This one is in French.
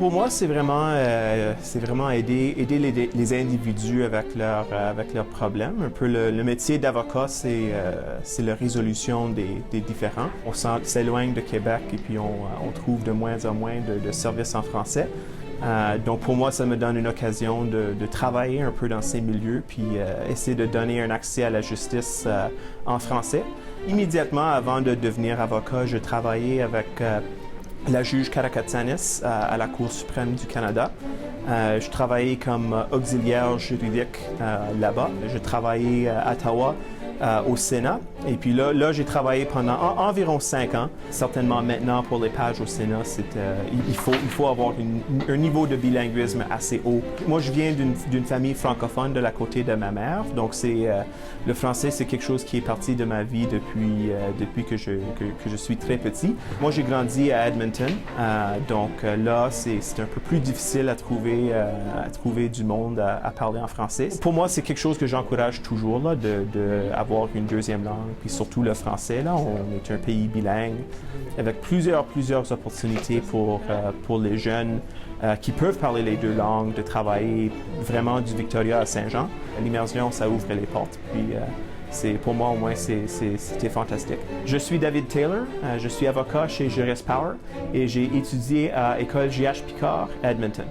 Pour moi, c'est vraiment aider les individus avec leurs problèmes. Un peu le métier d'avocat, c'est la résolution des différends. On s'éloigne de Québec et puis on trouve de moins en moins de services en français. Donc pour moi, ça me donne une occasion de travailler un peu dans ces milieux puis essayer de donner un accès à la justice en français. Immédiatement avant de devenir avocat, je travaillais avec la juge Karakatsanis à la Cour suprême du Canada. Je travaillais comme auxiliaire juridique là-bas. Je travaillais à Ottawa au Sénat. Et puis là j'ai travaillé pendant environ 5 ans. Certainement maintenant, pour les pages au Sénat, il faut avoir un niveau de bilinguisme assez haut. Moi, je viens d'une famille francophone de la côté de ma mère. Donc, le français, c'est quelque chose qui est parti de ma vie depuis que je suis très petit. Moi, j'ai grandi à Edmonton. Donc là, c'est un peu plus difficile à trouver du monde à parler en français. Pour moi, c'est quelque chose que j'encourage toujours, là, d'avoir une deuxième langue. Puis surtout le français, là, on est un pays bilingue avec plusieurs opportunités pour les jeunes qui peuvent parler les deux langues, de travailler vraiment du Victoria à Saint-Jean. L'immersion, ça ouvre les portes. Puis pour moi, au moins, c'était fantastique. Je suis David Taylor, je suis avocat chez Juris Power et j'ai étudié à l'école J.H. Picard à Edmonton.